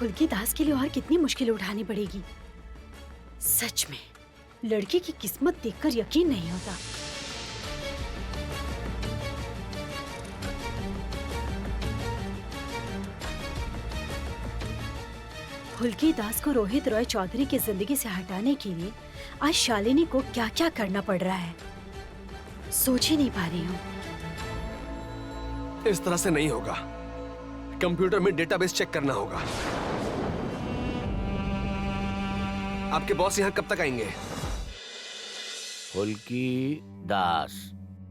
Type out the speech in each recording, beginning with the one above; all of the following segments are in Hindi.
फुल्की दास के लिए और कितनी मुश्किल उठानी पड़ेगी। सच में लड़की की किस्मत देखकर यकीन नहीं होता। फुल्की दास को रोहित रॉय चौधरी की जिंदगी से हटाने के लिए आज शालिनी को क्या क्या करना पड़ रहा है, सोच ही नहीं पा रही हूँ। इस तरह से नहीं होगा। कंप्यूटर में डेटाबेस चेक करना होगा। आपके बॉस यहाँ कब तक आएंगे? Phulki Das.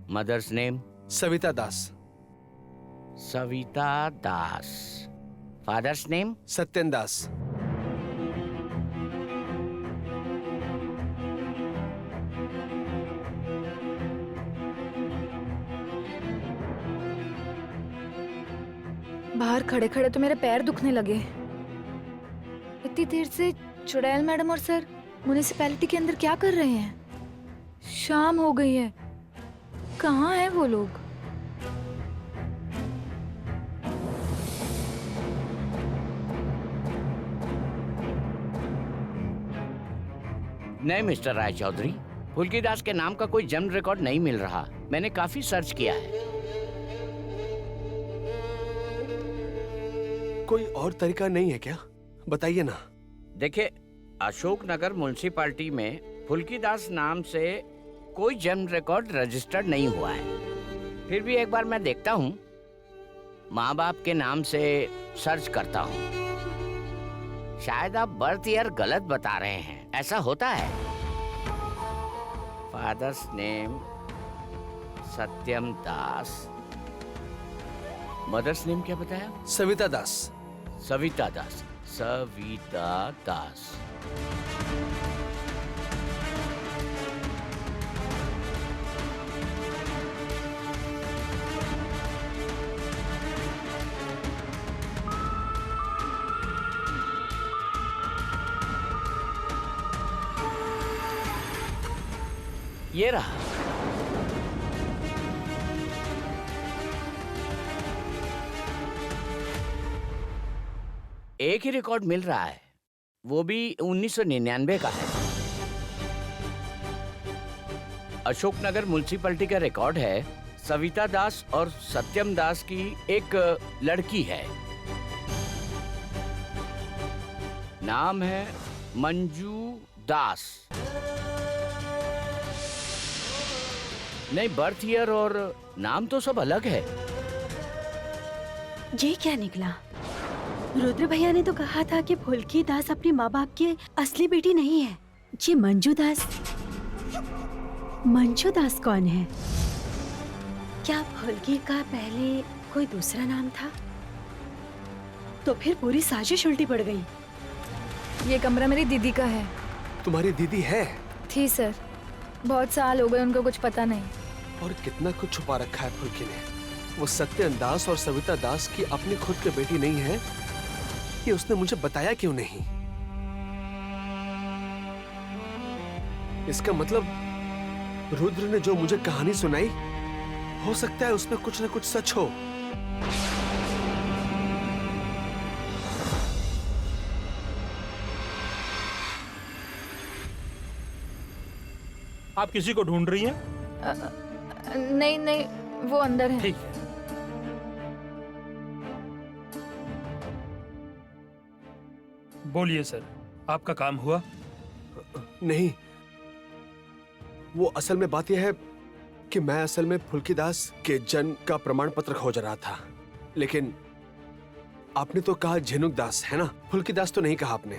Mother's name? Savita Das. Savita Das. Father's name? Satyan Das. बाहर खड़े खड़े तो मेरे पैर दुखने लगे। इतनी देर से चुड़ैल मैडम और सर म्युनिसिपैलिटी के अंदर क्या कर रहे हैं? शाम हो गई है, कहाँ हैं वो लोग? नहीं मिस्टर राय चौधरी, फुल्की दास के नाम का कोई जन्म रिकॉर्ड नहीं मिल रहा। मैंने काफी सर्च किया है। कोई और तरीका नहीं है क्या? बताइए ना। देखिए, अशोकनगर म्युनिसिपैलिटी में फुल्की दास नाम से कोई जन्म रिकॉर्ड रजिस्टर्ड नहीं हुआ है। फिर भी एक बार मैं देखता हूँ, माँ बाप के नाम से सर्च करता हूँ। शायद आप बर्थ ईयर गलत बता रहे हैं, ऐसा होता है। फादर्स नेम सत्यम दास। मदर्स नेम क्या बताया? सविता दास। सविता दास। सविता दास। ये रहा। एक ही रिकॉर्ड मिल रहा है, वो भी 1999 का है। अशोकनगर म्युनिसिपैलिटी का रिकॉर्ड है। सविता दास और सत्यम दास की एक लड़की है, नाम है मंजू दास। नहीं, बर्थ ईयर और नाम तो सब अलग है। ये क्या निकला? रुद्र भैया ने तो कहा था कि फुल्की दास अपने माँ बाप की असली बेटी नहीं है। ये मंजू दास। मंजू दास कौन है? क्या फुल्की का पहले कोई दूसरा नाम था? तो फिर पूरी साजिश उल्टी पड़ गई। ये कमरा मेरी दीदी का है। तुम्हारी दीदी है? थी सर, बहुत साल हो गए, उनको कुछ पता नहीं। और कितना कुछ छुपा रखा है फुल्की ने। वो सत्यन दास और सविता दास की अपनी खुद की बेटी नहीं है, ये उसने मुझे बताया क्यों नहीं? इसका मतलब रुद्र ने जो मुझे कहानी सुनाई, हो सकता है उसमें कुछ न कुछ सच हो। आप किसी को ढूंढ रही हैं? नहीं नहीं, वो अंदर है। ठीक है। बोलिए सर, आपका काम हुआ? नहीं, वो असल में बात यह है कि मैं असल में फुल्की दास के जन्म का प्रमाण पत्र खोज रहा था। लेकिन आपने तो कहा झिनुक दास, है ना? फुल्की दास तो नहीं कहा आपने।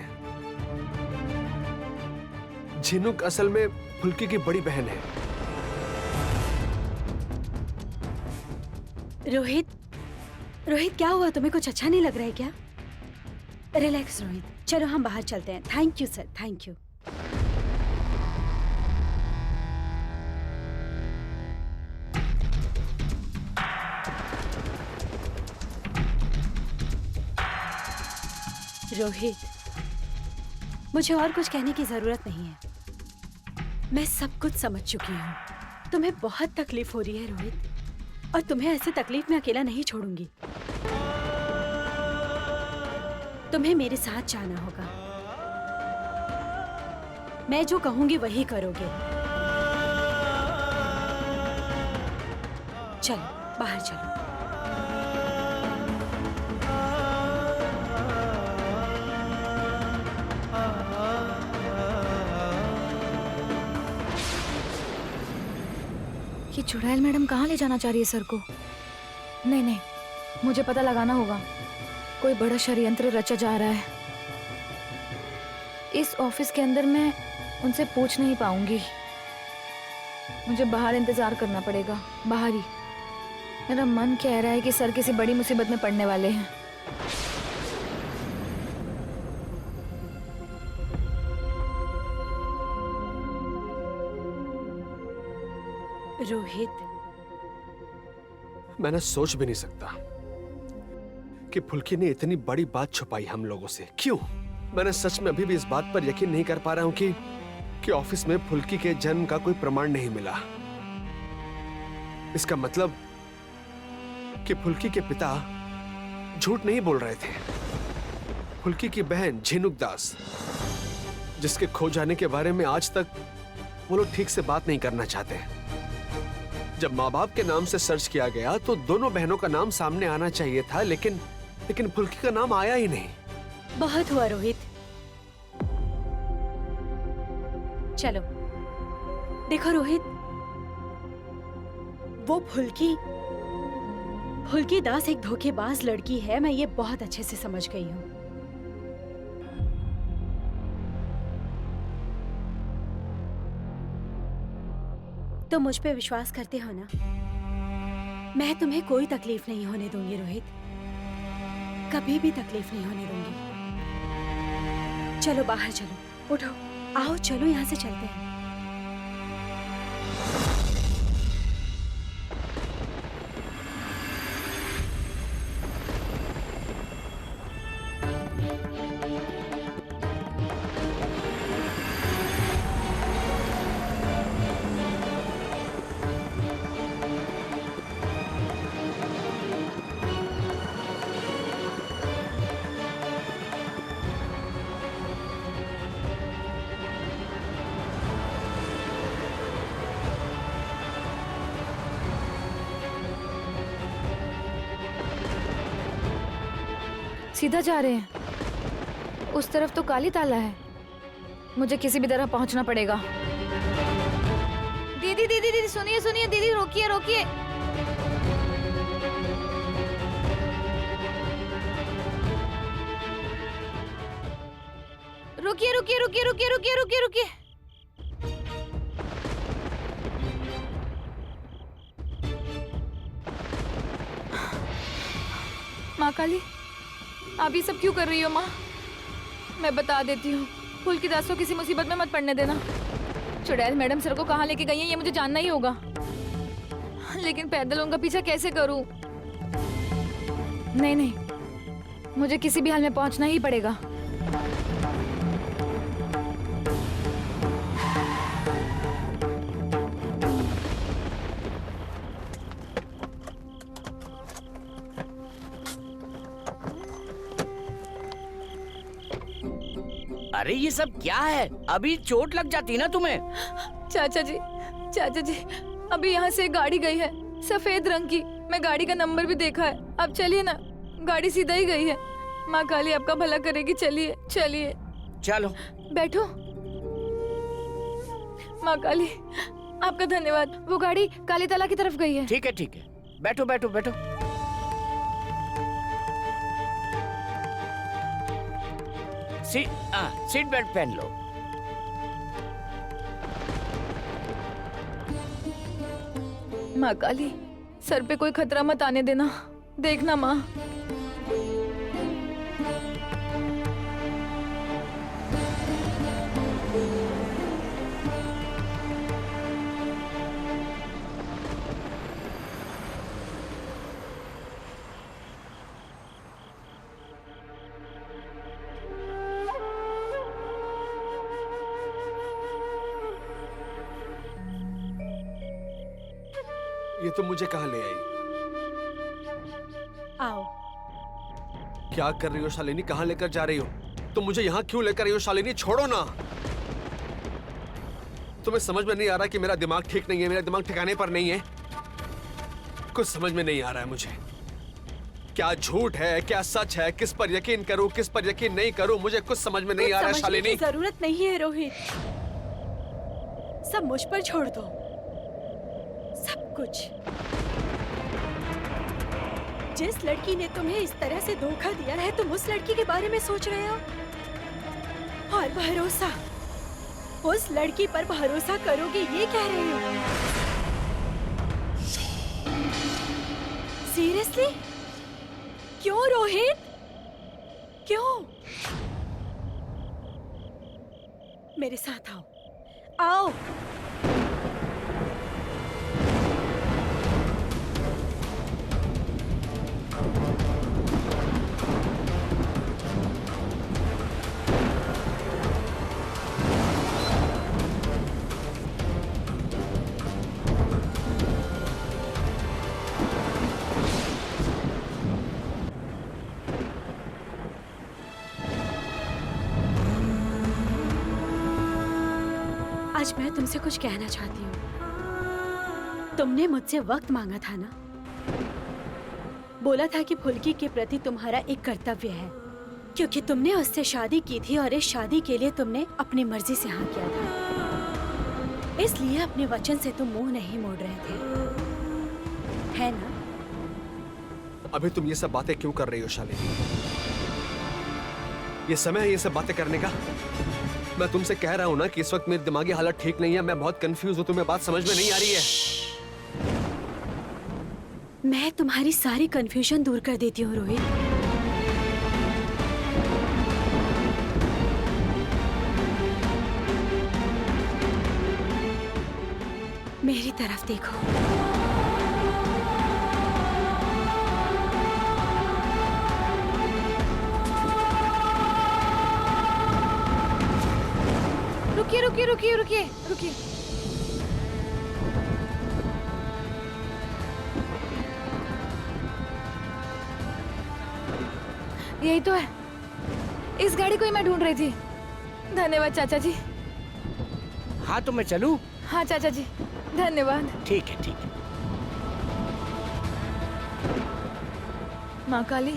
झिनुक असल में फुल्की की बड़ी बहन है। रोहित, रोहित क्या हुआ? तुम्हें कुछ अच्छा नहीं लग रहा है क्या? रिलैक्स रोहित, चलो हम बाहर चलते हैं। Thank you sir, thank you. Rohit, मुझे और कुछ कहने की जरूरत नहीं है। मैं सब कुछ समझ चुकी हूँ। तुम्हें बहुत तकलीफ हो रही है रोहित, और तुम्हें ऐसे तकलीफ में अकेला नहीं छोड़ूंगी। तुम्हें मेरे साथ जाना होगा। मैं जो कहूंगी वही करोगे। चलो बाहर चलो। ये चुड़ैल मैडम कहाँ ले जाना चाह रही है सर को? नहीं नहीं, मुझे पता लगाना होगा। कोई बड़ा षड्यंत्र रचा जा रहा है। इस ऑफिस के अंदर मैं उनसे पूछ नहीं पाऊंगी। मुझे बाहर इंतजार करना पड़ेगा, बाहर ही। मेरा मन कह रहा है कि सर किसी बड़ी मुसीबत में पड़ने वाले हैं। रोहित, मैंने सोच भी नहीं सकता कि फुल्की ने इतनी बड़ी बात छुपाई हम लोगों से। क्यों? मैंने सच में अभी भी इस बात पर यकीन नहीं कर पा रहा हूं कि ऑफिस में फुल्की के जन्म का कोई प्रमाण नहीं मिला। इसका मतलब कि फुल्की के पिता झूठ नहीं बोल रहे थे। फुल्की की बहन झिनुक दास, जिसके खो जाने के बारे में आज तक वो लोग ठीक से बात नहीं करना चाहते। जब माँ बाप के नाम से सर्च किया गया तो दोनों बहनों का नाम सामने आना चाहिए था, लेकिन फुल्की का नाम आया ही नहीं। बहुत हुआ रोहित। चलो देखो रोहित, वो फुल्की दास एक धोखेबाज लड़की है। मैं ये बहुत अच्छे से समझ गई हूँ। तो मुझ पे विश्वास करते हो ना? मैं तुम्हें कोई तकलीफ नहीं होने दूंगी रोहित, कभी भी तकलीफ नहीं होने दूंगी। चलो बाहर चलो, उठो, आओ चलो यहाँ से चलते हैं। सीधा जा रहे हैं? उस तरफ तो काली ताला है। मुझे किसी भी तरह पहुंचना पड़ेगा। दीदी दीदी दीदी, सुनिए सुनिए दीदी, रोकिए रोकिए। रुकिए रुकिए रुकिए रुकिए रुकिए रुकिए रुकिए। माँ काली, आप ये सब क्यों कर रही हो माँ? मैं बता देती हूँ, फुल्की दास को किसी मुसीबत में मत पड़ने देना। चुड़ैल मैडम सर को कहाँ लेके गई है ये मुझे जानना ही होगा, लेकिन पैदल उनका पीछा कैसे करूँ? नहीं नहीं, मुझे किसी भी हाल में पहुँचना ही पड़ेगा। अरे ये सब क्या है? अभी चोट लग जाती ना तुम्हें। चाचा जी, चाचा जी, अभी यहाँ से एक गाड़ी गई है सफेद रंग की। मैं गाड़ी का नंबर भी देखा है। अब चलिए ना, गाड़ी सीधा ही गई है। माँ काली आपका भला करेगी, चलिए चलिए। चलो बैठो। माँ काली आपका धन्यवाद। वो गाड़ी काली ताला की तरफ गई है। ठीक है ठीक है, बैठो बैठो बैठो। सीट बेल्ट पहन लो। माँ काली, सर पे कोई खतरा मत आने देना, देखना माँ। ये तो मुझे कहाँ ले आई? आओ। क्या कर रही हो शालिनी? कहाँ लेकर जा रही हो? तुम मुझे यहाँ क्यों लेकर रही हो शालिनी? छोड़ो ना। तुम्हें समझ में नहीं आ रहा कि मेरा दिमाग ठीक नहीं है, मेरा दिमाग ठिकाने पर नहीं है? कुछ समझ में नहीं आ रहा है मुझे। क्या झूठ है, क्या सच है, किस पर यकीन करूं, किस पर यकीन नहीं करूं, मुझे कुछ समझ में नहीं आ रहा है शालिनी। जरूरत नहीं है रोहित, सब मुझ पर छोड़ दो, सब कुछ। जिस लड़की ने तुम्हें इस तरह से धोखा दिया है, तुम उस लड़की के बारे में सोच रहे हो? और भरोसा, उस लड़की पर भरोसा करोगे ये कह रहे हो? सीरियसली? क्यों रोहित, क्यों? मेरे साथ आओ, आओ। आज मैं तुमसे कुछ कहना चाहती हूँ। तुमने मुझसे वक्त मांगा था ना? बोला था कि फुल्की के प्रति तुम्हारा एक कर्तव्य है, क्योंकि तुमने उससे शादी की थी और इस शादी के लिए तुमने अपनी मर्जी से हाँ किया था। इसलिए अपने वचन से तुम मुंह नहीं मोड़ रहे थे, है ना? अभी तुम ये सब बातें क्यों कर रही हो शालिनी? ये समय है ये सब बातें करने का? मैं तुमसे कह रहा हूं ना कि इस वक्त मेरी दिमागी हालत ठीक नहीं है, मैं बहुत कंफ्यूज हूं, तुम्हें बात समझ में नहीं आ रही है। मैं तुम्हारी सारी कंफ्यूजन दूर कर देती हूँ रोहित। मेरी तरफ देखो। रुकिए रुकिए रुकिए रुकिए रुकिए। यही तो है, इस गाड़ी को ही मैं ढूंढ रही थी। धन्यवाद चाचा जी। हाँ तो मैं चलूं? हाँ चाचा जी, धन्यवाद। ठीक है ठीक है। माँ काली,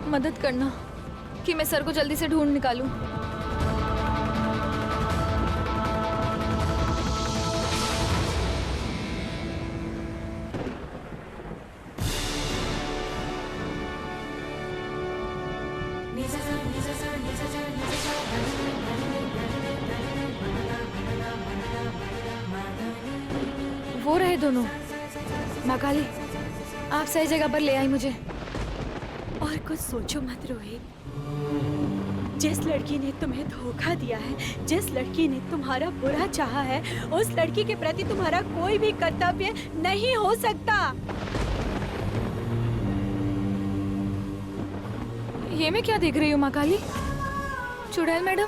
मदद करना कि मैं सर को जल्दी से ढूंढ निकालूं। वो रहे दोनों। माँ काली, आप सही जगह पर ले आई मुझे। और कुछ सोचो मत रोहित। जिस लड़की ने तुम्हें धोखा दिया है, जिस लड़की ने तुम्हारा बुरा चाहा है, उस लड़की के प्रति तुम्हारा कोई भी कर्तव्य नहीं हो सकता। ये मैं क्या देख रही हूँ माँ काली? चुड़ैल मैडम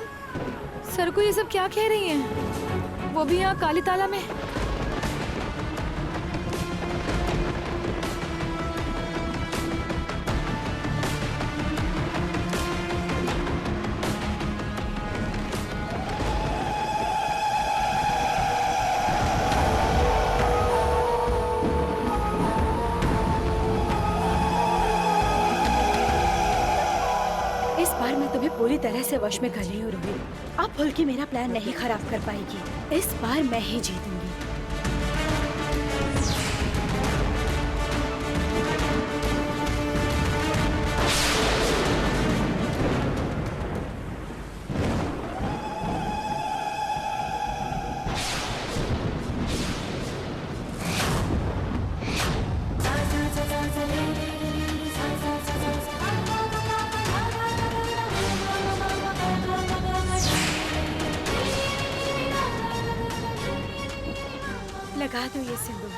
सर को ये सब क्या कह रही हैं? वो भी यहाँ काली ताला में। इस बार मैं तुम्हें पूरी तरह से वश में कर रही हूँ रोहित। अब फुल्की मेरा प्लान नहीं खराब कर पाएगी। इस बार मैं ही जीतूंगी। लगा दो ये सिंदूर।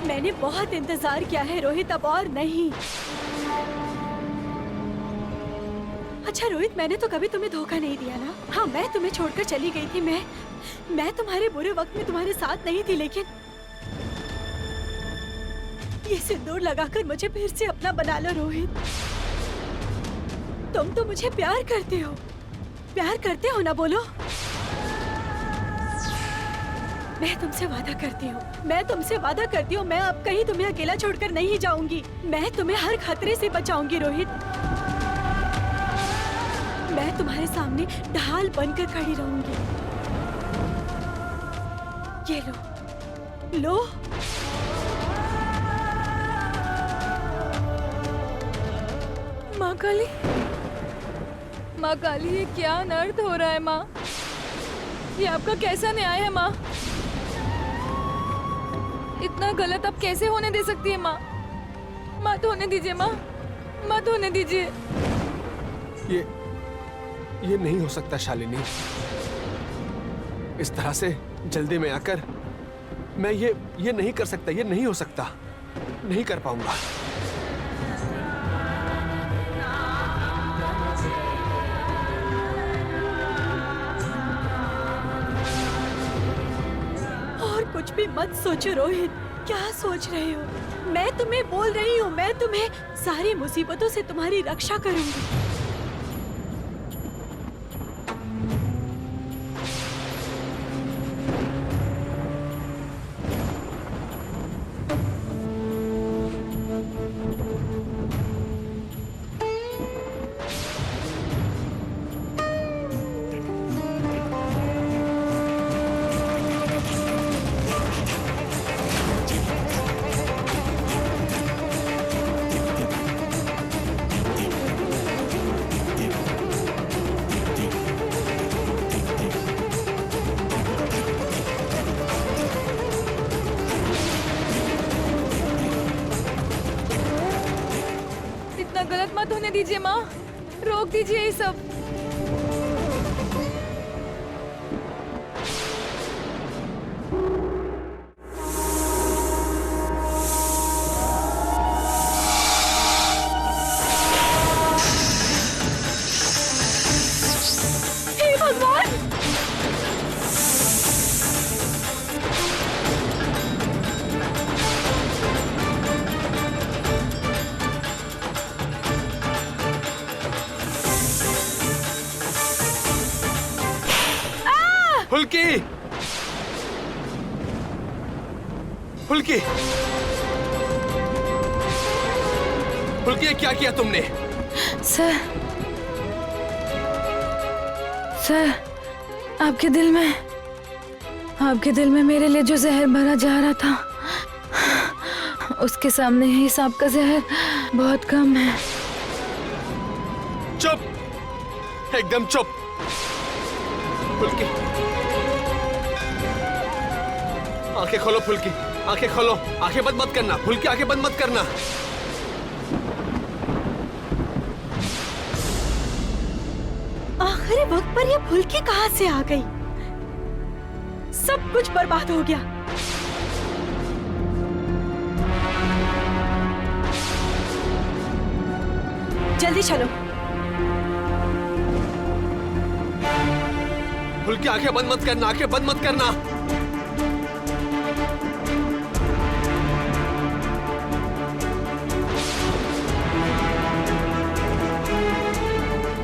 मैंने बहुत इंतजार किया है रोहित, अब और नहीं। अच्छा रोहित, मैंने तो कभी तुम्हें धोखा नहीं दिया ना? हाँ, मैं तुम्हें छोड़कर चली गई थी। मैं तुम्हारे बुरे वक्त में तुम्हारे साथ नहीं थी, लेकिन ये सिंदूर लगाकर मुझे फिर से अपना बना लो रोहित। तुम तो मुझे प्यार करते हो ना, बोलो। मैं तुमसे वादा करती हूँ, मैं अब कहीं तुम्हें अकेला छोड़कर नहीं जाऊंगी। मैं तुम्हें हर खतरे से बचाऊंगी रोहित। मैं तुम्हारे सामने ढाल बनकर खड़ी रहूंगी। ये लो। माँ काली, ये क्या अनर्थ हो रहा है माँ? ये आपका कैसा न्याय है माँ? इतना गलत आप कैसे होने दे सकती है माँ? मत होने दीजिए माँ, मत होने दीजिए। ये नहीं हो सकता शालिनी। इस तरह से जल्दी में आकर मैं ये नहीं कर सकता, ये नहीं हो सकता, नहीं कर पाऊंगा। और कुछ भी मत सोचो रोहित। क्या सोच रहे हो? मैं तुम्हें बोल रही हूँ, मैं तुम्हें सारी मुसीबतों से तुम्हारी रक्षा करूंगी। गलत मत होने दीजिए माँ, रोक दीजिए ये सब। हे भगवान! फुल्की! फुल्की! फुल्की, ये क्या किया तुमने? सर, आपके दिल में मेरे लिए जो जहर भरा जा रहा था, उसके सामने ही सांप का जहर बहुत कम है। चुप! एकदम चुप! फुल्की, आंखें खोलो फुल्की, आंखें खोलो, आंखें बंद मत करना फुल्की, आंखें बंद मत करना। आखिरी वक्त पर ये फुल्की कहाँ से आ गई? सब कुछ बर्बाद हो गया। जल्दी चलो। फुल्की, आंखें बंद मत करना, आंखें बंद मत करना।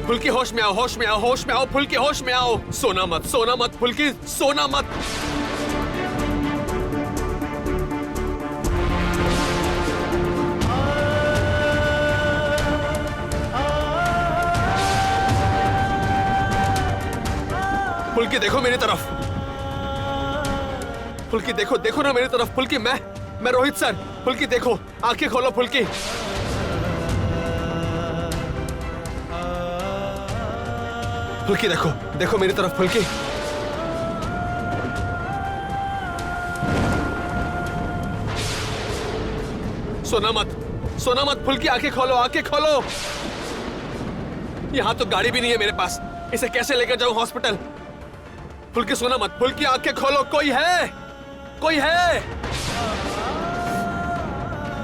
फुल्की, होश में आओ, होश में आओ, होश में आओ फुल्की, होश में आओ। सोना मत फुल्की, सोना मत। फुल्की, देखो मेरी तरफ। फुल्की, देखो ना मेरी तरफ। फुल्की, मैं रोहित सर। फुल्की, देखो, आंखें खोलो फुल्की। फुल्की, देखो मेरी तरफ फुल्की। सोना मत फुल्की, आंखें खोलो, आंखें खोलो। यहां तो गाड़ी भी नहीं है मेरे पास, इसे कैसे लेकर जाऊं हॉस्पिटल? फुल्की, सोना मत फुल्की, आंखें खोलो। कोई है?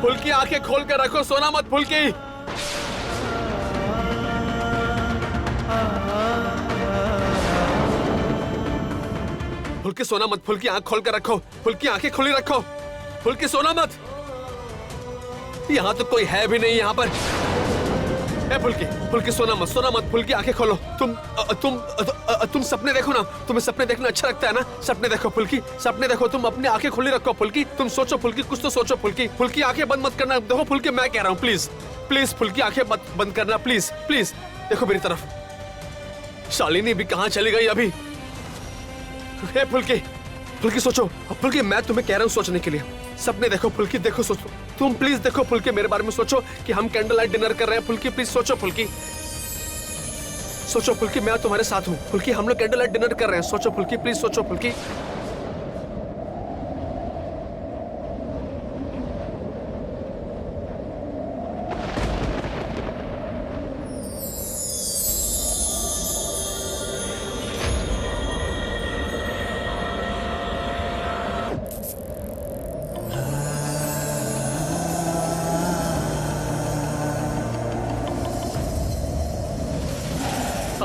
फुल्की, आंखें खोल कर रखो, सोना मत फुल्की। फुल्की, सोना मत फुल्की, आंख खोल कर रखो। फुल्की, आंखें खुली रखो। फुल्की, सोना मत। यहाँ तो कोई है भी नहीं यहाँ पर। ए फुल्की, फुल्की सोना मत फुल्की, आंखें खोलो। तुम सपने देखो ना, तुम्हें सपने देखना अच्छा लगता है ना? सपने देखो फुल्की, सपने देखो। तुम अपनी आंखें खुली रखो फुल्की, तुम सोचो फुल्की, कुछ तो सोचो फुल्की। फुल्की आंखें बंद मत करना। देखो फुल्की, मैं कह रहा हूँ प्लीज प्लीज फुल्की आंखें मत बंद करना, प्लीज प्लीज। देखो मेरी तरफ। शालिनी भी कहाँ चली गई अभी? ए फुल्की, फुल्की सोचो फुल्की, मैं तुम्हें कह रहा हूँ सोचने के लिए। सपने देखो फुल्की, देखो सोचो तुम, प्लीज देखो फुल्की, मेरे बारे में सोचो कि हम कैंडल लाइट डिनर कर रहे हैं। फुल्की प्लीज सोचो फुल्की, सोचो फुल्की, मैं तुम्हारे साथ हूँ फुल्की, हम लोग कैंडल लाइट डिनर कर रहे हैं। सोचो फुल्की, प्लीज सोचो फुल्की।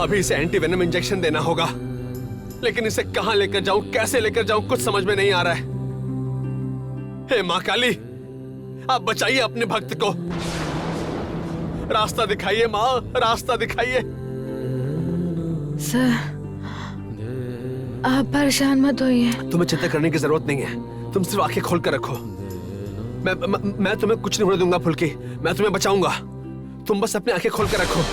अभी इसे एंटी वेनम इंजेक्शन देना होगा, लेकिन इसे कहां लेकर जाऊं, कैसे लेकर जाऊं, कुछ समझ में नहीं आ रहा है। हे मां काली, आप बचाइए अपने भक्त को, रास्ता दिखाइए मां, रास्ता दिखाइए। सर, आप परेशान मत होइए। तुम्हें चिंता करने की जरूरत नहीं है, तुम सिर्फ आंखें खोल कर रखो। मैं तुम्हें कुछ नहीं होने दूंगा फुल्की, मैं तुम्हें बचाऊंगा। तुम बस अपनी आंखें खोल कर रखो।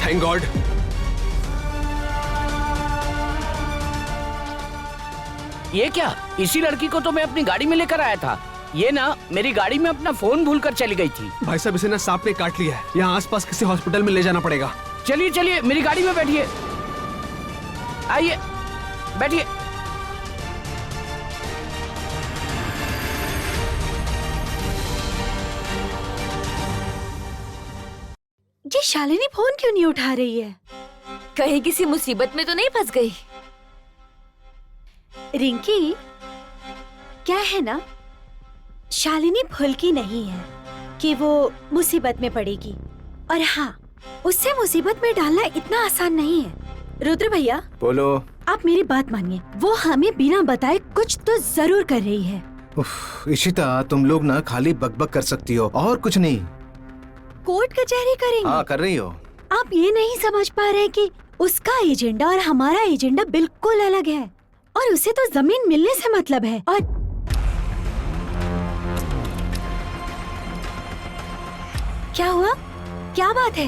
Thank God. ये क्या? इसी लड़की को तो मैं अपनी गाड़ी में लेकर आया था। ये ना मेरी गाड़ी में अपना फोन भूल कर चली गई थी। भाई साहब, इसे ना सांप ने काट लिया है, यहाँ आसपास किसी हॉस्पिटल में ले जाना पड़ेगा। चलिए चलिए, मेरी गाड़ी में बैठिए, आइए बैठिए। ये शालिनी फोन क्यों नहीं उठा रही है? कहीं किसी मुसीबत में तो नहीं फंस गई? रिंकी, क्या है ना, शालिनी फुल्की नहीं है कि वो मुसीबत में पड़ेगी। और हाँ, उससे मुसीबत में डालना इतना आसान नहीं है। रुद्र भैया, बोलो। आप मेरी बात मानिए, वो हमें बिना बताए कुछ तो जरूर कर रही है। उफ, इशिता, तुम लोग ना खाली बकबक कर सकती हो और कुछ नहीं। कोर्ट कचहरी करेंगे? हाँ, कर रही हो। आप ये नहीं समझ पा रहे कि उसका एजेंडा और हमारा एजेंडा बिल्कुल अलग है, और उसे तो जमीन मिलने से मतलब है। और क्या हुआ? क्या बात है?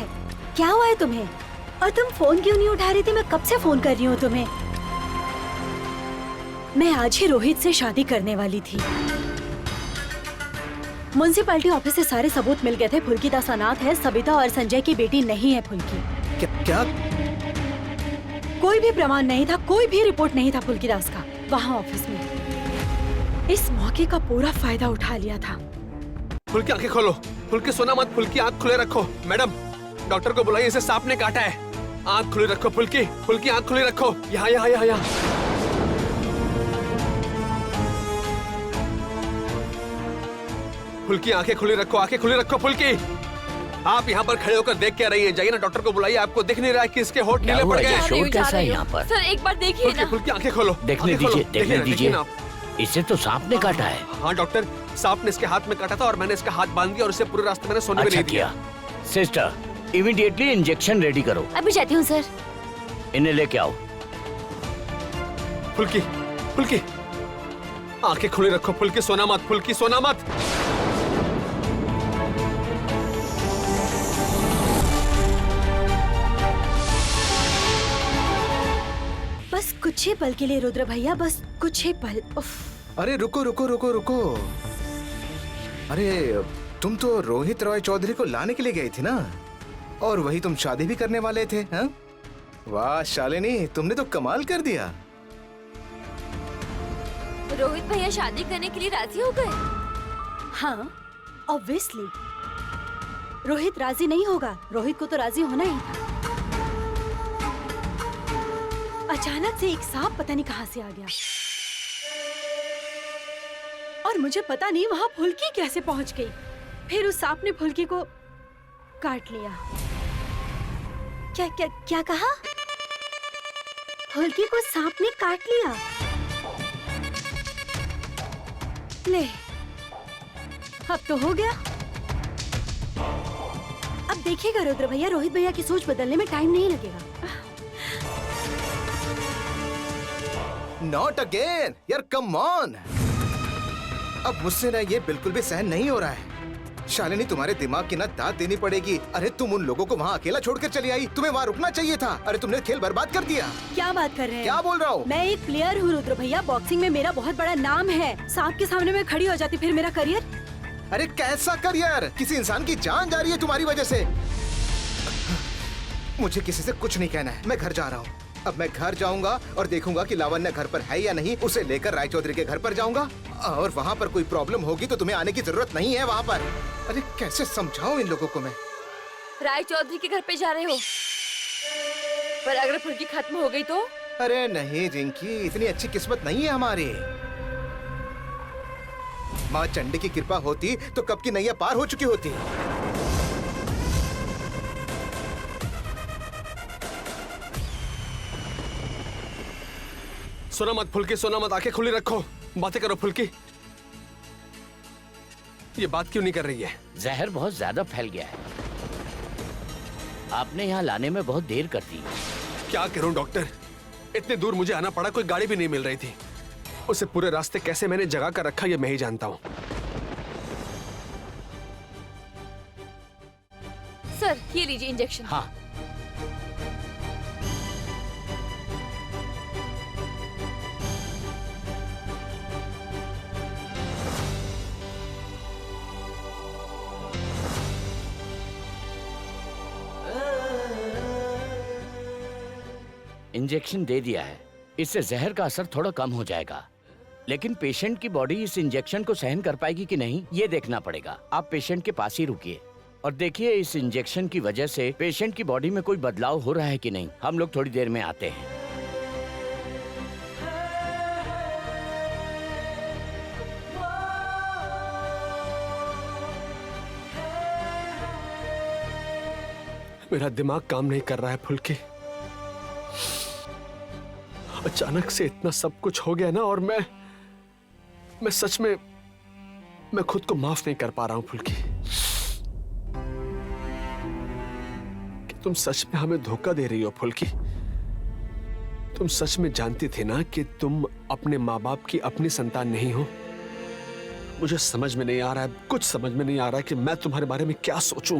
क्या हुआ है तुम्हें? और तुम फोन क्यों नहीं उठा रही थी? मैं कब से फोन कर रही हूँ तुम्हें। मैं आज ही रोहित से शादी करने वाली थी। म्युनिसिपैलिटी ऑफिस से सारे सबूत मिल गए थे। फुल्की दास अनाथ है, सबिता और संजय की बेटी नहीं है फुल्की। क्या? कोई भी प्रमाण नहीं था, कोई भी रिपोर्ट नहीं था फुल्की दास का वहाँ ऑफिस में। इस मौके का पूरा फायदा उठा लिया था। फुल्की आंखें खोलो, फुल्की सोना मत, फुल्की आंख खुले रखो। मैडम, डॉक्टर को बुलाइए, इसे सांप ने काटा है। आंख खुली रखो फुल्की, फुल्की आंख खुली रखो। यहाँ यहाँ यहाँ यहाँ। फुल्की आंखें खुली रखो, आंखें खुली रखो फुल्की। आप यहाँ पर खड़े होकर देख क्या रही हैं? जाइए ना डॉक्टर को बुलाइए, आपको दिख नहीं रहा है कि इसके होठ नीले पड़ गए? शोर कैसा है यहाँ पर? सर एक बार देखिए ना। फुल्की आंखें खोलो, देखने आंखें खोलो, दीजिए, देखने देखिए दीजिए। ना। इसे तो सांप ने काटा है। हाँ डॉक्टर, सांप ने इसके हाथ में काटा था और मैंने इसका हाथ बांध दिया और इसे पूरे रास्ते मैंने सोने भी अच्छा नहीं दिया। किया। सिस्टर, इमीडिएटली इंजेक्शन रेडी करो। अभी जाती हूँ सर। इन्हें लेके आओ। फुल्की, फुल्की आंखें खुली रखो, फुल्की सोना मत, फुल्की सोना मत। बस कुछ ही पल के लिए रुद्र भैया, बस कुछ ही पल। उफ। अरे रुको रुको रुको रुको। अरे तुम तो रोहित रॉय चौधरी को लाने के लिए गई थी ना, और वही तुम शादी भी करने वाले थे। हाँ, वाह शालिनी, तुमने तो कमाल कर दिया। रोहित भैया शादी करने के लिए राजी हो गए? हाँ, ऑब्वियसली। रोहित राजी नहीं होगा? रोहित को तो राजी होना ही था। अचानक से एक सांप पता नहीं कहां से आ गया, और मुझे पता नहीं वहां फुल्की कैसे पहुंच गई। फिर उस सांप ने फुल्की को काट लिया। क्या क्या क्या कहा? फुल्की को सांप ने काट लिया। ले, अब तो हो गया। अब देखिएगा रुद्र भैया, रोहित भैया की सोच बदलने में टाइम नहीं लगेगा। नॉट अगेन यार, कम ऑन। अब मुझसे ना ये बिल्कुल भी सहन नहीं हो रहा है। शालिनी, तुम्हारे दिमाग की ना दाद देनी पड़ेगी। अरे तुम उन लोगों को वहाँ अकेला छोड़कर चली आई, तुम्हें वहाँ रुकना चाहिए था। अरे तुमने खेल बर्बाद कर दिया। क्या बात कर रहे हैं? क्या बोल रहा हूँ? मैं एक प्लेयर हूँ रुद्र भैया, बॉक्सिंग में मेरा बहुत बड़ा नाम है। सांप के सामने मैं खड़ी हो जाती, फिर मेरा करियर। अरे कैसा करियर? किसी इंसान की जान जा रही है तुम्हारी वजह से। मुझे किसी से कुछ नहीं कहना है, मैं घर जा रहा हूँ। अब मैं घर जाऊंगा और देखूंगा कि लावण्य घर पर है या नहीं। उसे लेकर रायचौधरी के घर पर जाऊंगा और वहाँ पर कोई प्रॉब्लम होगी तो तुम्हें आने की जरूरत नहीं है वहाँ पर। अरे कैसे समझाऊं इन लोगों को मैं? राय चौधरी के घर पे जा रहे हो, पर अगर फुल्की खत्म हो गई तो? अरे नहीं रिंकी, इतनी अच्छी किस्मत नहीं है हमारी। माँ चंडी की कृपा होती तो कब की नैया पार हो चुकी होती। सोना मत फुल्की, सोना मत, आंखें खुली रखो, बातें करो फुल्की। ये बात क्यों नहीं कर रही है? जहर बहुत ज्यादा फैल गया है, आपने यहाँ लाने में बहुत देर कर दी। क्या करूं डॉक्टर, इतने दूर मुझे आना पड़ा, कोई गाड़ी भी नहीं मिल रही थी। उसे पूरे रास्ते कैसे मैंने जगा कर रखा ये मैं ही जानता हूँ। सर ये लीजिए इंजेक्शन। हाँ, इंजेक्शन दे दिया है, इससे जहर का असर थोड़ा कम हो जाएगा, लेकिन पेशेंट की बॉडी इस इंजेक्शन को सहन कर पाएगी कि नहीं ये देखना पड़ेगा। आप पेशेंट के पास ही रुकिए और देखिए इस इंजेक्शन की वजह से पेशेंट की बॉडी में कोई बदलाव हो रहा है कि नहीं। हम लोग थोड़ी देर में आते हैं। मेरा दिमाग काम नहीं कर रहा है फुल्की। अचानक से इतना सब कुछ हो गया ना, और मैं सच में मैं खुद को माफ नहीं कर पा रहा हूं फुल्की। कि तुम सच में हमें धोखा दे रही हो फुल्की। तुम सच में जानती थी ना कि तुम अपने माँ बाप की अपनी संतान नहीं हो। मुझे समझ में नहीं आ रहा है, कुछ समझ में नहीं आ रहा है कि मैं तुम्हारे बारे में क्या सोचूं।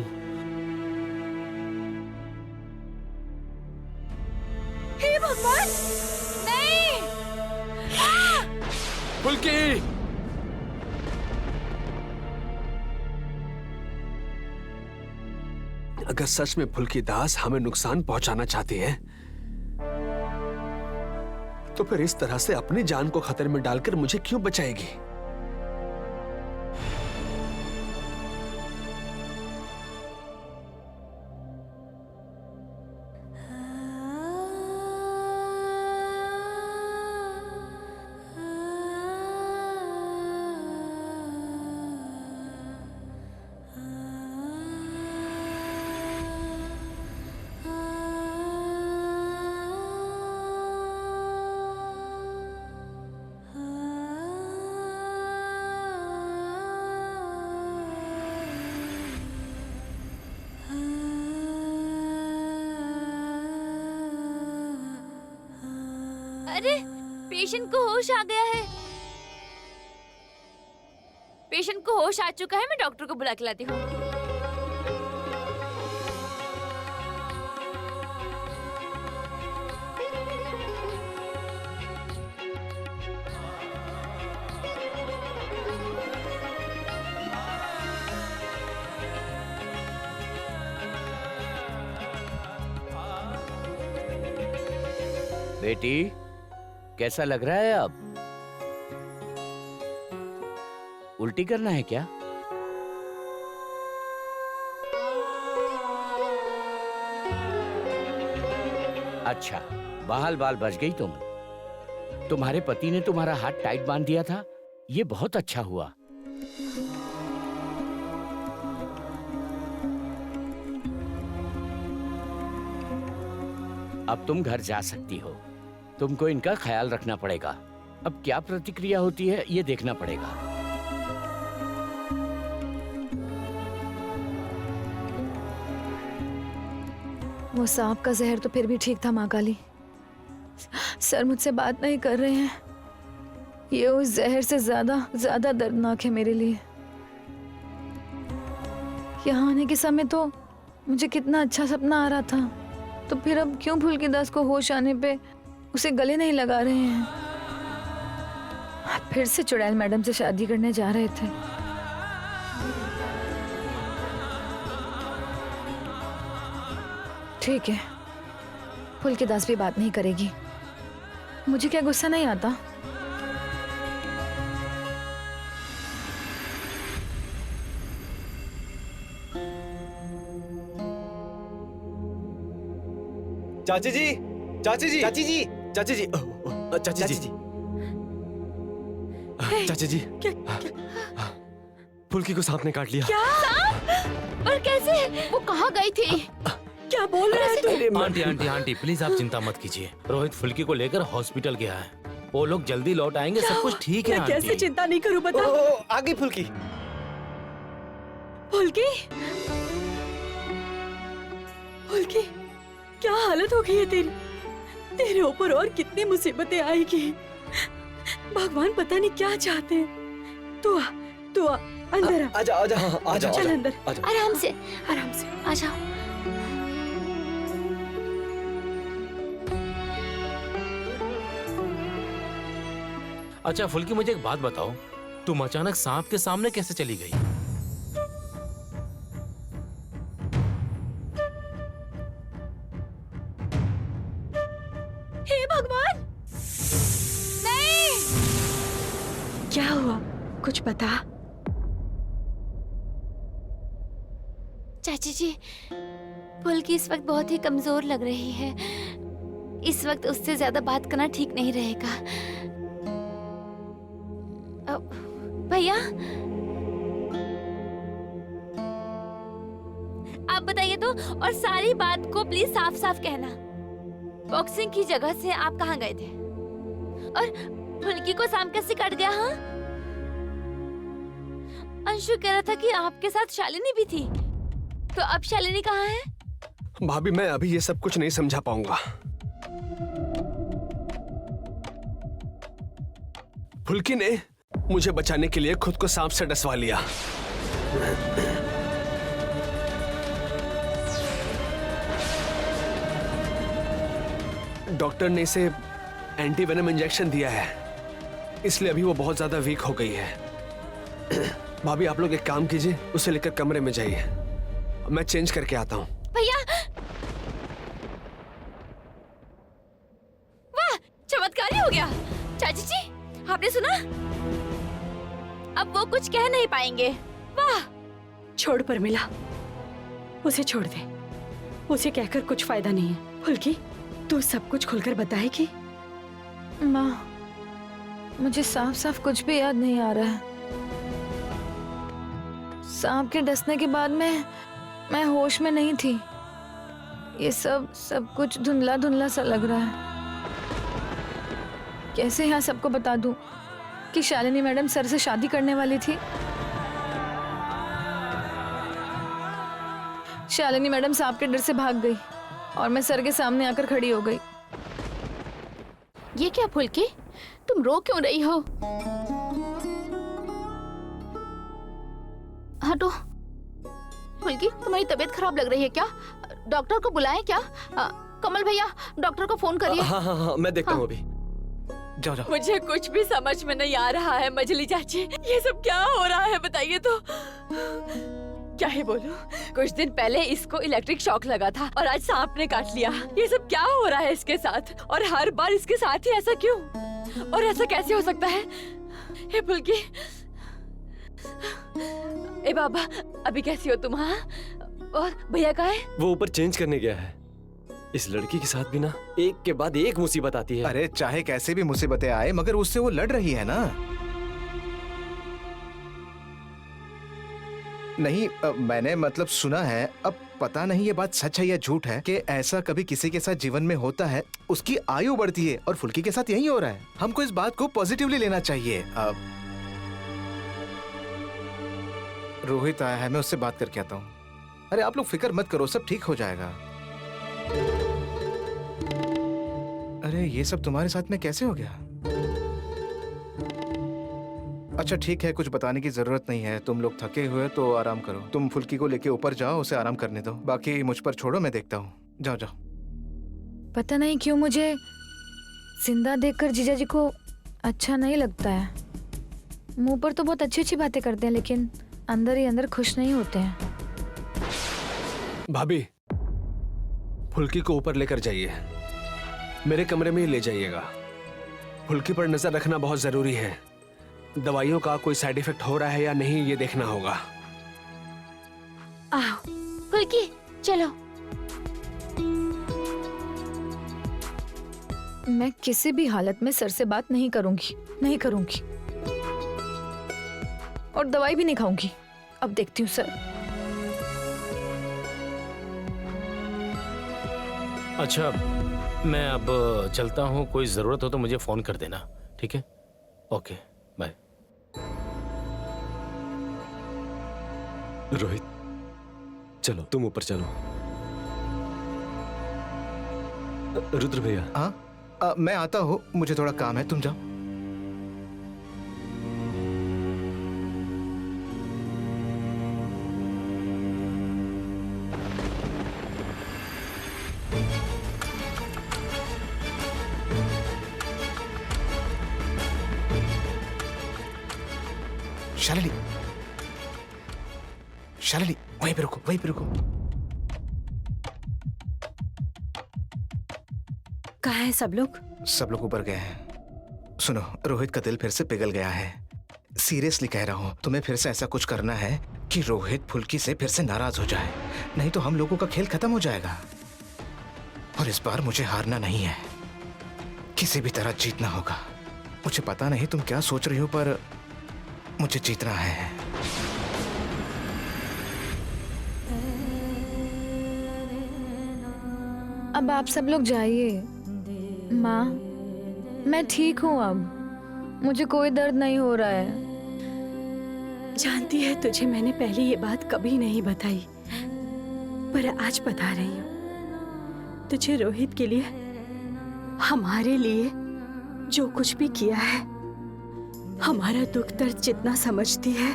हे भगवान, नहीं! फुल्की! अगर सच में फुल्की दास हमें नुकसान पहुंचाना चाहती है तो फिर इस तरह से अपनी जान को खतरे में डालकर मुझे क्यों बचाएगी? अरे पेशेंट को होश आ गया है। पेशेंट को होश आ चुका है, मैं डॉक्टर को बुला के लाती हूँ। बेटी कैसा लग रहा है अब? उल्टी करना है क्या? अच्छा, बहाल बाल बच गई तुम। तुम्हारे पति ने तुम्हारा हाथ टाइट बांध दिया था, ये बहुत अच्छा हुआ। अब तुम घर जा सकती हो। तुमको इनका ख्याल रखना पड़ेगा। अब क्या प्रतिक्रिया होती है ये देखना पड़ेगा। वो सांप का जहर तो फिर भी ठीक था माँ काली। सर मुझसे बात नहीं कर रहे हैं। ये उस जहर से ज्यादा दर्दनाक है मेरे लिए। यहाँ आने के समय तो मुझे कितना अच्छा सपना आ रहा था, तो फिर अब क्यों फुल्कीदास को होश आने पे उसे गले नहीं लगा रहे हैं? फिर से चुड़ैल मैडम से शादी करने जा रहे थे। ठीक है, फुल्कीदास भी बात नहीं करेगी। मुझे क्या गुस्सा नहीं आता? चाची जी, चाची जी, चाची जी, चाची जी, चाची जी, चाची जी, फुल्की को सांप ने काट लिया। और कैसे? वो कहाँ गई थी? क्या बोल रहा है तू? आंटी आंटी आंटी प्लीज आप चिंता मत कीजिए। रोहित फुल्की को लेकर हॉस्पिटल गया है। वो लोग जल्दी लौट आएंगे, सब कुछ ठीक है मैं कैसे आंटी। चिंता नहीं करूं बता। आ गई फुल्की। फुल्की, फुल्की, क्या हालत हो गई है तेरी? तेरे ऊपर और कितनी मुसीबतें आएगी। भगवान पता नहीं क्या चाहते हैं। तू आ अंदर आ। आजा आजा आजा, चल अंदर, आराम से, आराम से। आ जाओ। अच्छा फुल्की मुझे एक बात बताओ, तुम अचानक सांप के सामने कैसे चली गई? हे भगवान, नहीं। क्या हुआ? कुछ बता। चाची जी, फुल्की इस वक्त बहुत ही कमजोर लग रही है। इस वक्त उससे ज्यादा बात करना ठीक नहीं रहेगा। भैया, आप बताइए तो, और सारी बात को प्लीज साफ साफ कहना। बॉक्सिंग की जगह से आप कहाँ गए थे? और फुल्की को सांप कैसे काट गया? हाँ, अंशु कह रहा था कि आपके साथ शालिनी भी थी, तो अब शालिनी कहाँ है? भाभी मैं अभी ये सब कुछ नहीं समझा पाऊंगा। फुल्की ने मुझे बचाने के लिए खुद को सांप से डसवा लिया। डॉक्टर ने इसे एंटी वेनम इंजेक्शन दिया है, इसलिए अभी वो बहुत ज्यादा वीक हो गई है। भाभी आप लोग एक काम कीजिए, उसे लेकर कमरे में जाइए, मैं चेंज करके आता हूँ। भैया, वाह, चमत्कारी हो गया। चाची जी, आपने सुना? अब वो कुछ कह नहीं पाएंगे। वाह। छोड़ पर मिला, उसे छोड़ दे। उसे कहकर कुछ फायदा नहीं है। फुल्की, तू सब कुछ खुलकर बताएगी? माँ, मुझे साफ साफ कुछ भी याद नहीं आ रहा है। सांप के डसने के बाद मैं होश में नहीं थी। ये सब कुछ धुंधला धुंधला सा लग रहा है। कैसे यहाँ सबको बता दूं कि शालिनी मैडम सर से शादी करने वाली थी? शालिनी मैडम सांप के डर से भाग गई और मैं सर के सामने आकर खड़ी हो गई। ये क्या फुल्की, तुम रो क्यों रही हो? हटो। फुल्की, तुम्हारी तबीयत खराब लग रही है क्या? डॉक्टर को बुलाएं क्या? कमल भैया, डॉक्टर को फोन करिए। हाँ हाँ हाँ, मैं देखता हूँ अभी। जाओ जाओ। मुझे कुछ भी समझ में नहीं आ रहा है मजली चाची, ये सब क्या हो रहा है बताइए तो। क्या ही बोलूं, कुछ दिन पहले इसको इलेक्ट्रिक शॉक लगा था और आज सांप ने काट लिया। ये सब क्या हो रहा है इसके साथ, और हर बार इसके साथ ही ऐसा क्यों? और ऐसा कैसे हो सकता है? हे फुल्की, ए बाबा, अभी कैसी हो तुम? हाँ, और भैया कहाँ है? वो ऊपर चेंज करने गया है। इस लड़की के साथ भी ना एक के बाद एक मुसीबत आती है। अरे चाहे कैसे भी मुसीबतें आए, मगर उससे वो लड़ रही है ना। नहीं, मैंने मतलब सुना है, अब पता नहीं ये बात सच है या झूठ है कि ऐसा कभी किसी के साथ जीवन में होता है, उसकी आयु बढ़ती है और फुल्की के साथ यही हो रहा है। हमको इस बात को पॉजिटिवली लेना चाहिए। रोहित आया है, मैं उससे बात करके आता हूँ। अरे आप लोग फिक्र मत करो, सब ठीक हो जाएगा। अरे ये सब तुम्हारे साथ में कैसे हो गया? अच्छा ठीक है, कुछ बताने की जरूरत नहीं है। तुम लोग थके हुए तो आराम करो। तुम फुल्की को लेके ऊपर जाओ, उसे आराम करने दो। बाकी मुझ पर छोड़ो, मैं देखता हूँ। जाओ जाओ। पता नहीं क्यों मुझे जिंदा देखकर जीजा जी को अच्छा नहीं लगता है। मुंह पर तो बहुत अच्छी अच्छी बातें करते हैं, लेकिन अंदर ही अंदर खुश नहीं होते हैं। भाभी, फुल्की को ऊपर लेकर जाइए, मेरे कमरे में ही ले जाइएगा। फुल्की पर नजर रखना बहुत जरूरी है। दवाइयों का कोई साइड इफेक्ट हो रहा है या नहीं, ये देखना होगा। आओ फुल्की, चलो। मैं किसी भी हालत में सर से बात नहीं करूंगी, नहीं करूंगी, और दवाई भी नहीं खाऊंगी। अब देखती हूँ सर। अच्छा, मैं अब चलता हूँ। कोई जरूरत हो तो मुझे फोन कर देना, ठीक है? Okay, bye. रोहित, चलो तुम ऊपर चलो। रुद्र भैया। हाँ, मैं आता हूँ, मुझे थोड़ा काम है, तुम जाओ। शालिनी, शालिनी, वहीं पे रुको, वहीं पे रुको। कहाँ है सब लोग? सब लोग ऊपर गए हैं। सुनो, रोहित का दिल फिर से पिघल गया है। सीरियसली कह रहा हूँ, तुम्हें फिर से ऐसा कुछ करना है कि रोहित फुल्की से फिर से नाराज हो जाए, नहीं तो हम लोगों का खेल खत्म हो जाएगा। और इस बार मुझे हारना नहीं है, किसी भी तरह जीतना होगा। मुझे पता नहीं तुम क्या सोच रही हो, पर मुझे जीतना है। अब आप सब लोग जाइए। माँ, मैं ठीक हूँ अब, मुझे कोई दर्द नहीं हो रहा है। जानती है, तुझे मैंने पहले ये बात कभी नहीं बताई, पर आज बता रही हूँ। तुझे रोहित के लिए, हमारे लिए जो कुछ भी किया है, हमारा दुख दर्द जितना समझती है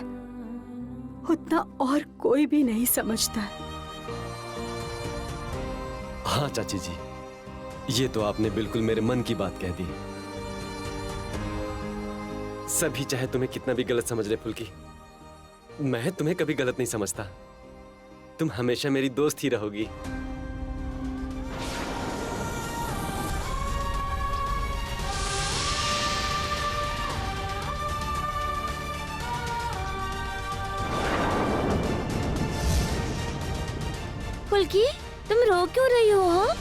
उतना और कोई भी नहीं समझता। हाँ चाची जी, ये तो आपने बिल्कुल मेरे मन की बात कह दी। सभी चाहे तुम्हें कितना भी गलत समझ ले फुल्की, मैं तुम्हें कभी गलत नहीं समझता। तुम हमेशा मेरी दोस्त ही रहोगी। फुल्की, तुम रो क्यों रही हो? हाँ?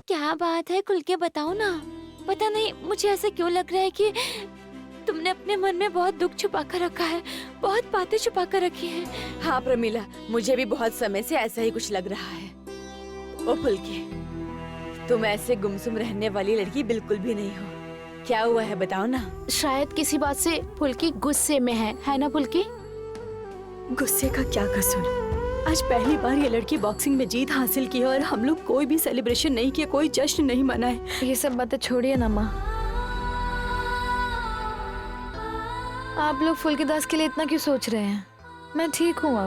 क्या बात है? खुल के बताओ ना। पता नहीं मुझे ऐसा क्यों लग रहा है कि तुमने अपने मन में बहुत दुख छुपा कर रखा है, बहुत बातें छुपा कर रखी हैं। हाँ प्रमिला, मुझे भी बहुत समय से ऐसा ही कुछ लग रहा है। ओ फुल्की, तुम ऐसे गुमसुम रहने वाली लड़की बिल्कुल भी नहीं हो। क्या हुआ है बताओ ना। शायद किसी बात से फुल्की गुस्से में है ना फुल्की? गुस्से का क्या कसूर? आज पहली बार ये लड़की बॉक्सिंग में जीत हासिल की है और हम लोग कोई भी सेलिब्रेशन नहीं किया, कोई जश्न नहीं मनाए। ये सब बातें छोड़िए ना माँ। आप लोग फुल्की दास के लिए इतना क्यों सोच रहे हैं? मैं ठीक हूँ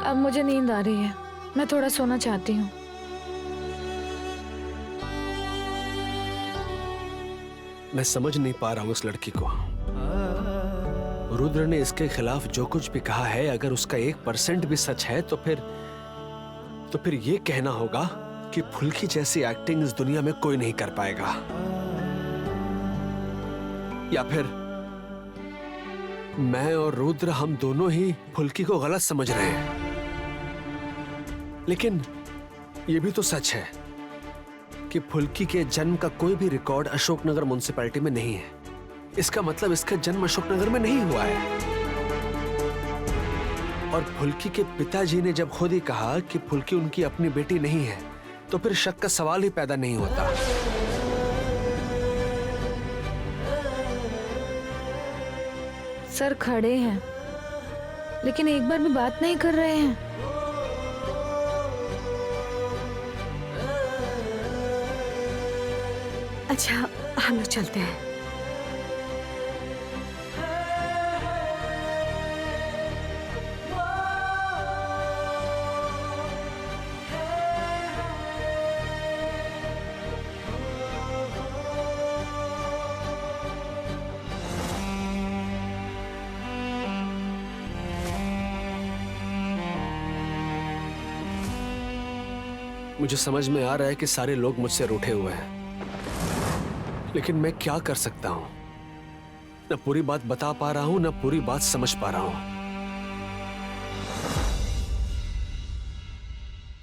अब मुझे नींद आ रही है, मैं थोड़ा सोना चाहती हूँ। मैं समझ नहीं पा रहा हूँ इस लड़की को। रुद्र ने इसके खिलाफ जो कुछ भी कहा है, अगर उसका 1% भी सच है तो फिर ये कहना होगा कि फुल्की जैसी एक्टिंग इस दुनिया में कोई नहीं कर पाएगा, या फिर मैं और रुद्र हम दोनों ही फुल्की को गलत समझ रहे हैं। लेकिन ये भी तो सच है कि फुल्की के जन्म का कोई भी रिकॉर्ड अशोकनगर म्युनिसिपैलिटी में नहीं है। इसका मतलब इसका जन्म अशोकनगर में नहीं हुआ है। और फुल्की के पिताजी ने जब खुद ही कहा कि फुल्की उनकी अपनी बेटी नहीं है, तो फिर शक का सवाल ही पैदा नहीं होता। सर खड़े हैं, लेकिन एक बार भी बात नहीं कर रहे हैं। अच्छा, हम लोग चलते हैं। मुझे समझ में आ रहा है कि सारे लोग मुझसे रूठे हुए हैं, लेकिन मैं क्या कर सकता हूं? न पूरी बात बता पा रहा हूं, न पूरी बात समझ पा रहा हूं।